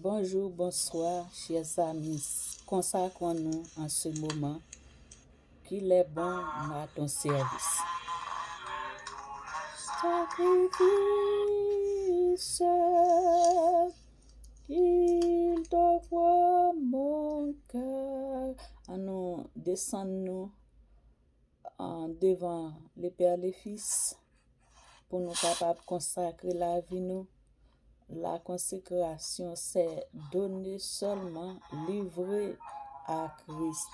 Bonjour, bonsoir, chers amis. Consacrons-nous en ce moment qu'il est bon à ton service. Sacrifice qu'il t'offre mon cœur. Nous descendons devant les Pères et les Fils pour nous capables de consacrer la vie nous. La consécration, c'est donner seulement, livrer à Christ.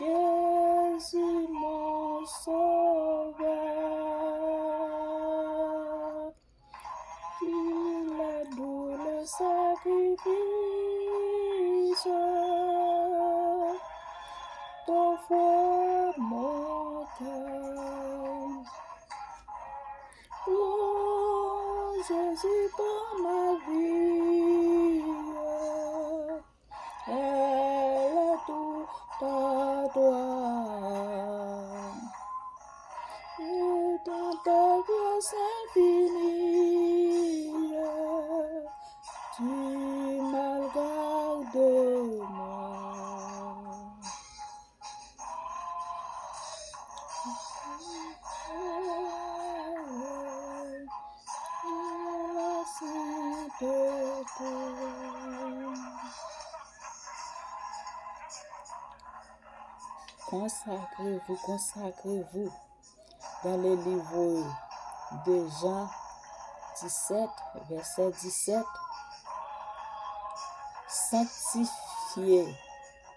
Jésus mon sauveur, qu'il a doux le sacrifice, t'offre mon cœur. Oh, Jésus pour ma vie, elle est tout à toi. Et dans ta grâce infinie, tu m'as gardé moi. Consacrez-vous, consacrez-vous dans le livre de Jean 17, verset 17.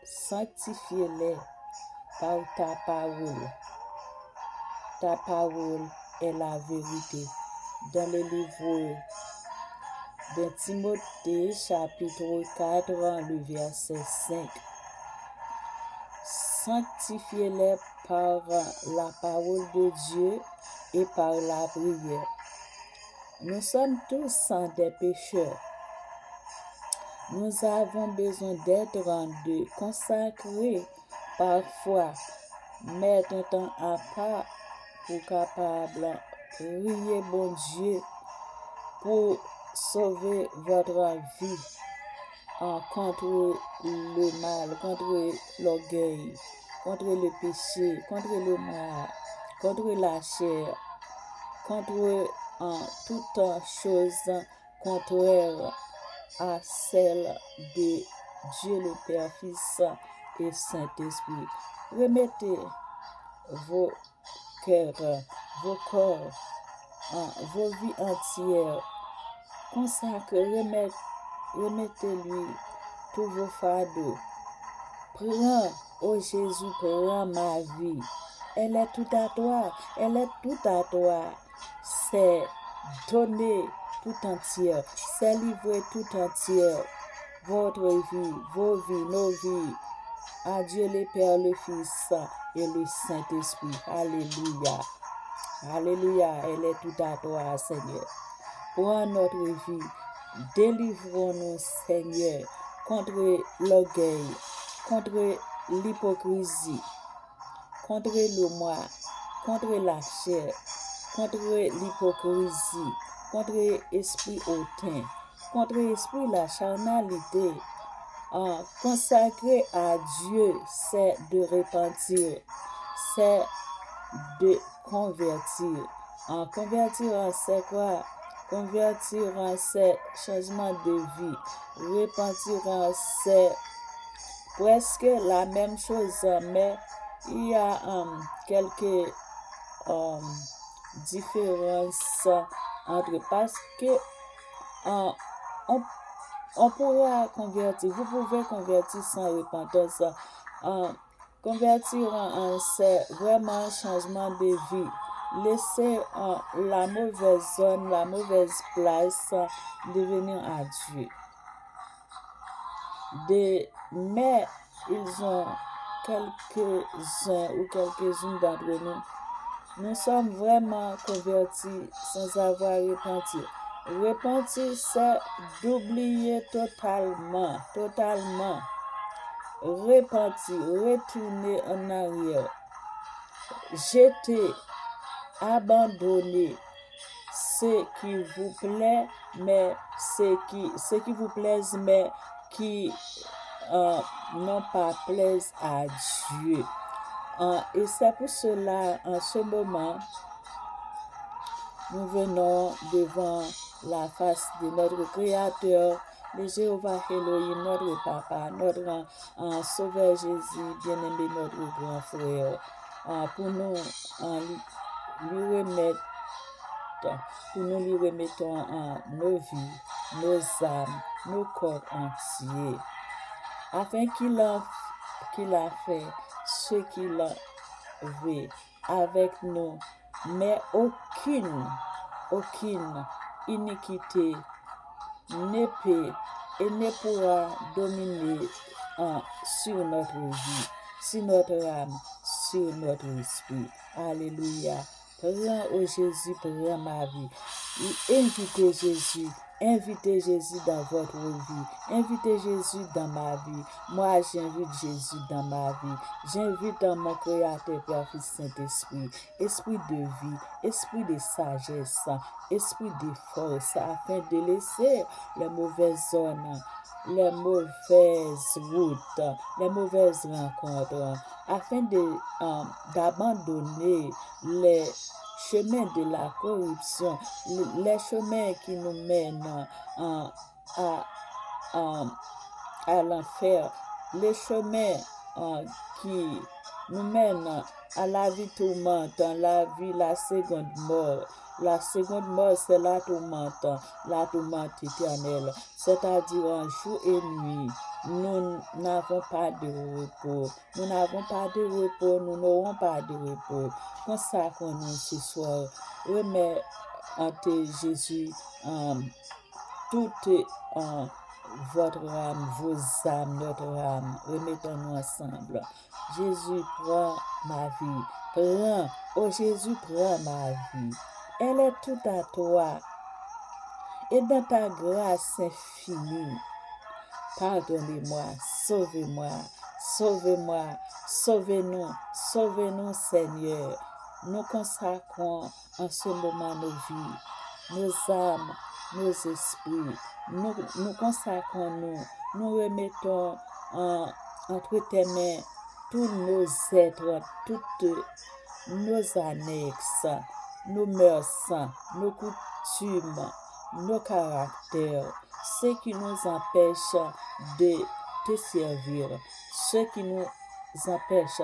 Sanctifiez-les par ta parole. Ta parole est la vérité. Dans le livre de Timothée, chapitre 4, le verset 5. Sanctifiez-les par la parole de Dieu et par la prière. Nous sommes tous des pécheurs. Nous avons besoin d'être rendus, consacrés, parfois mettre un temps à part pour capable prier bon Dieu pour sauver votre vie contre le mal, contre l'orgueil, contre le péché, contre le mal, contre la chair, contre toute chose contraire à celle de Dieu le Père, Fils et Saint-Esprit. Remettez vos cœurs, vos corps, vos vies entières, consacrez, remettez-lui tous vos fardeaux. Prends, oh Jésus, prends ma vie. Elle est tout à toi, elle est tout à toi. C'est donner tout entière, c'est livrer tout entière. Votre vie, vos vies, nos vies. À Dieu le Père, le Fils et le Saint-Esprit. Alléluia. Alléluia, elle est tout à toi, Seigneur. Prends notre vie. Délivrons-nous, Seigneur, contre l'orgueil, contre l'hypocrisie, contre le moi, contre la chair, contre l'hypocrisie, contre l'esprit hautain, contre l'esprit la charnalité. Consacrer à Dieu, c'est de repentir, c'est de convertir. Convertir, c'est quoi? Convertir, c'est changement de vie. Repentir, c'est presque la même chose, mais il y a quelques différences entre, parce que on pourra convertir, vous pouvez convertir sans repentance. Convertir, c'est vraiment un changement de vie. Laisser la mauvaise zone, la mauvaise place, devenir à Dieu. Mais ils ont quelques-uns ou quelques-unes d'entre nous. Nous sommes vraiment convertis sans avoir repenti. Repentir, c'est d'oublier totalement. Repentir, retourner en arrière. Jeter, abandonner, ce qui vous plaît, mais ce qui vous plaise, mais qui n'ont pas plaise à Dieu. Et c'est pour cela, en ce moment, nous venons devant la face de notre Créateur, le Jéhovah Elohim, notre Papa, notre Sauveur Jésus, bien-aimé, notre grand frère, pour nous lui remettre, pour nous lui remettons nos vies, nos âmes, nos corps entiers, afin qu'il a fait ce qu'il veut avec nous, mais aucune iniquité ne peut et ne pourra dominer sur notre vie, sur notre âme, sur notre esprit. Alléluia. Prends, oh Jésus, prends ma vie. Invitez Jésus dans votre vie. Invitez Jésus dans ma vie. Moi, j'invite Jésus dans ma vie. J'invite mon Créateur, Père, Fils, Saint-Esprit, esprit de vie, esprit de sagesse, esprit de force, afin de laisser les mauvaises zones, les mauvaises routes, les mauvaises rencontres, afin d'abandonner les chemins de la corruption, les chemins qui nous mènent à l'enfer, les chemins qui nous mènent à la vie tourmente, la seconde mort. La seconde mort, c'est la tourmente éternelle, c'est-à-dire en jour et nuit. Nous n'avons pas de repos. Nous n'avons pas de repos. Nous n'aurons pas de repos. Consacrons-nous ce soir. Remets ante Jésus toute votre âme, vos âmes, notre âme. Remettons-nous ensemble. Jésus, prends ma vie. Prends, oh Jésus, prends ma vie. Elle est toute à toi. Et dans ta grâce infinie, pardonnez-moi, sauvez-moi, sauvez-moi, sauvez-nous, sauvez-nous, Seigneur. Nous consacrons en ce moment nos vies, nos âmes, nos esprits. Nous consacrons, nous remettons entre tes mains tous nos êtres, toutes nos annexes, nos mœurs, nos coutumes, nos caractères, ce qui nous empêche de te servir, ce qui nous empêche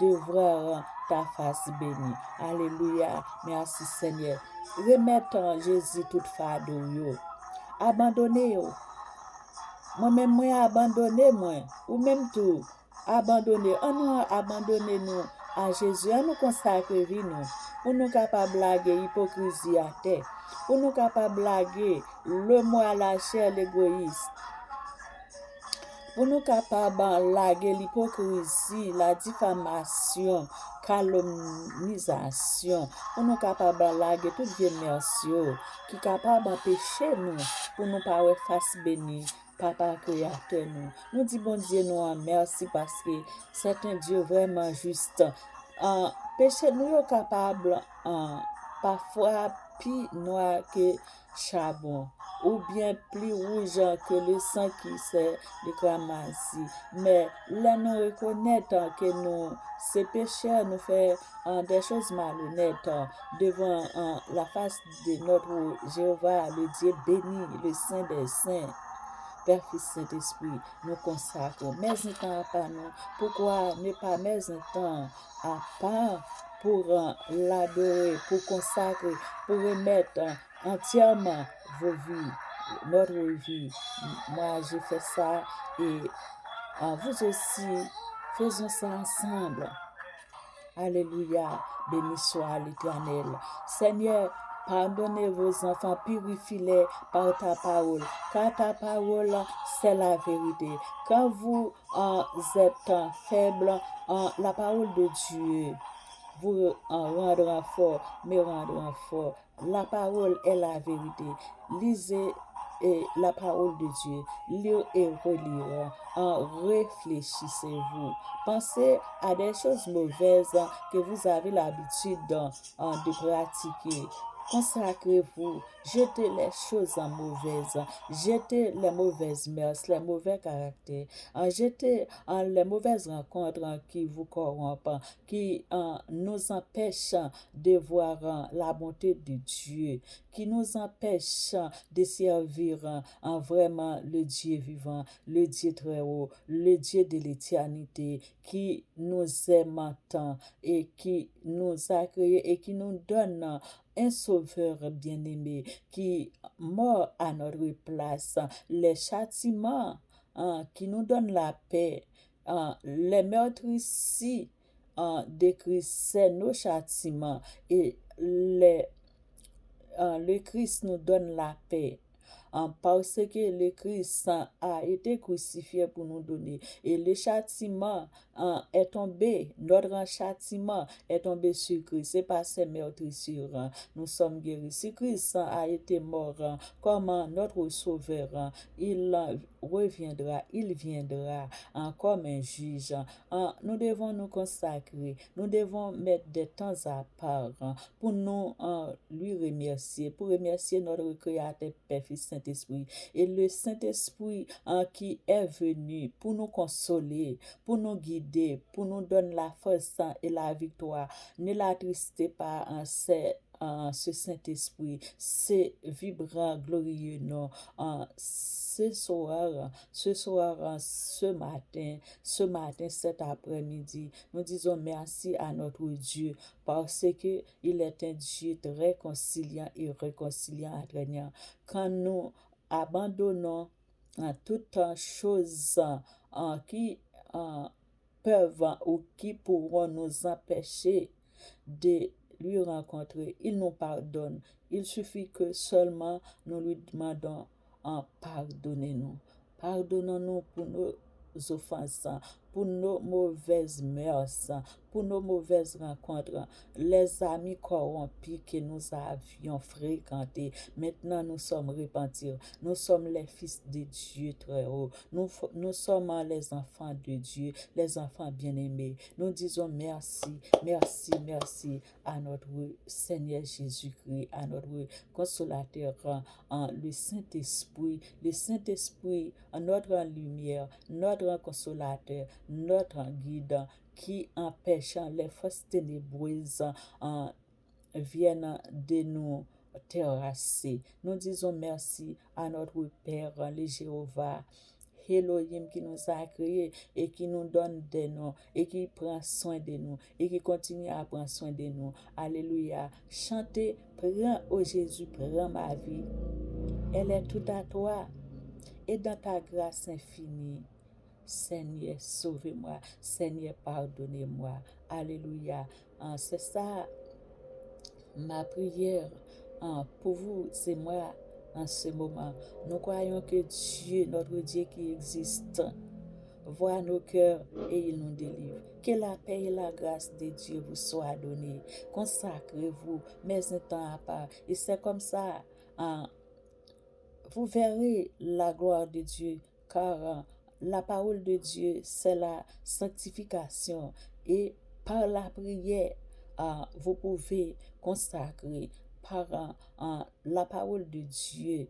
de voir ta face bénie. Alléluia. Merci Seigneur. Remettons Jésus toute fardeau. Abandonnez. Moi-même, moi abandonné, moi. Ou même tout. Abandonnez. Abandonnez-nous à Jésus. On nous consacre vie, nous. Pour nous capables de blaguer l'hypocrisie à terre. Pour nous capables de blaguer le moi, la chair, l'égoïsme. Pour nous capables de blaguer l'hypocrisie, la diffamation, calomnisation. Pour nous capables de blaguer toute vénération qui est capable d'empêcher nous pour nous pas face bénie. Papa créateur nous dit bon Dieu nous merci parce que c'est un Dieu vraiment juste. Péché nous est capable parfois plus noir que charbon ou bien plus rouge que le sang qui s'est déclamé. Mais là nous reconnaître que nous ces pécheurs nous fait des choses malhonnêtes devant la face de notre Jéhovah, le Dieu béni, le Saint des Saints. Père, Fils, Saint-Esprit, nous consacrons. Mais un temps à part nous. Pourquoi ne pas mettre un temps à part pour l'adorer, pour consacrer, pour remettre entièrement vos vies, notre vie. Moi, j'ai fait ça et vous aussi, faisons ça ensemble. Alléluia, béni soit l'Éternel. Seigneur, pardonnez vos enfants, purifiez-les par ta parole, car ta parole, c'est la vérité. Quand vous êtes faible, la parole de Dieu vous rendra fort, me rendra fort. La parole est la vérité. Lisez la parole de Dieu, lire et relire. Réfléchissez-vous. Pensez à des choses mauvaises que vous avez l'habitude de pratiquer. Consacrez-vous, jetez les choses en mauvaises, jetez les mauvaises mœurs, les mauvais caractères, jetez les mauvaises rencontres qui vous corrompent, qui nous empêchent de voir la bonté de Dieu, qui nous empêchent de servir vraiment le Dieu vivant, le Dieu très haut, le Dieu de l'éternité, qui nous aime tant et qui nous a créés et qui nous donne un sauveur bien-aimé qui mort à notre place, les châtiments qui nous donnent la paix, les meurtrissures de Christ, c'est nos châtiments et le Christ nous donne la paix. Parce que le Christ a été crucifié pour nous donner. Et le châtiment est tombé, notre châtiment est tombé sur Christ. C'est par ses meurtrissures. Nous sommes guéris. Si Christ a été mort comme notre sauveur, il il viendra comme un juge. Nous devons nous consacrer, nous devons mettre des temps à part pour nous lui remercier, pour remercier notre Créateur, Père, Fils, Saint-Esprit. Et le Saint-Esprit qui est venu pour nous consoler, pour nous guider, pour nous donner la force et la victoire. Ne l'attristez pas ce Saint-Esprit, c'est vibrant, glorieux, non. Ce soir, ce matin, cet après-midi, nous disons merci à notre Dieu parce que il est un Dieu très conciliant et réconciliant entre nous. Quand nous abandonnons toutes choses qui peuvent ou qui pourront nous empêcher de lui rencontrer, il nous pardonne. Il suffit que seulement nous lui demandons pardonnez-nous. Pardonnons-nous pour nos offenses, pour nos mauvaises mœurs, pour nos mauvaises rencontres, les amis corrompus que nous avions fréquentés. Maintenant, nous sommes repentis. Nous sommes les fils de Dieu très haut. Nous sommes les enfants de Dieu, les enfants bien-aimés. Nous disons merci, merci, merci à notre Seigneur Jésus-Christ, à notre consolateur, le Saint-Esprit, notre lumière, notre consolateur, notre guide, qui empêche les forces ténébreuses viennent de nous terrasser. Nous disons merci à notre Père, le Jéhovah, Elohim qui nous a créés et qui nous donne des noms et qui prend soin de nous et qui continue à prendre soin de nous. Alléluia. Chantez, prends, ô Jésus, prends ma vie. Elle est tout à toi et dans ta grâce infinie. Seigneur, sauvez-moi. Seigneur, pardonnez-moi. Alléluia. C'est ça ma prière pour vous, c'est moi en ce moment. Nous croyons que Dieu, notre Dieu qui existe, voit nos cœurs et il nous délivre. Que la paix et la grâce de Dieu vous soient données. Consacrez-vous, mais un temps à part. Et c'est comme ça, vous verrez la gloire de Dieu, car la parole de Dieu, c'est la sanctification. Et par la prière, vous pouvez consacrer par la parole de Dieu,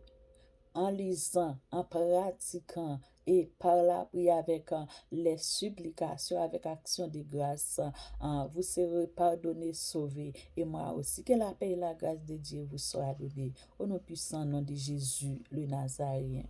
en lisant, en pratiquant et par la prière avec les supplications, avec action de grâce, vous serez pardonnés, sauvés, et moi aussi. Que la paix et la grâce de Dieu vous soient données. Au nom puissant nom de Jésus, le Nazaréen.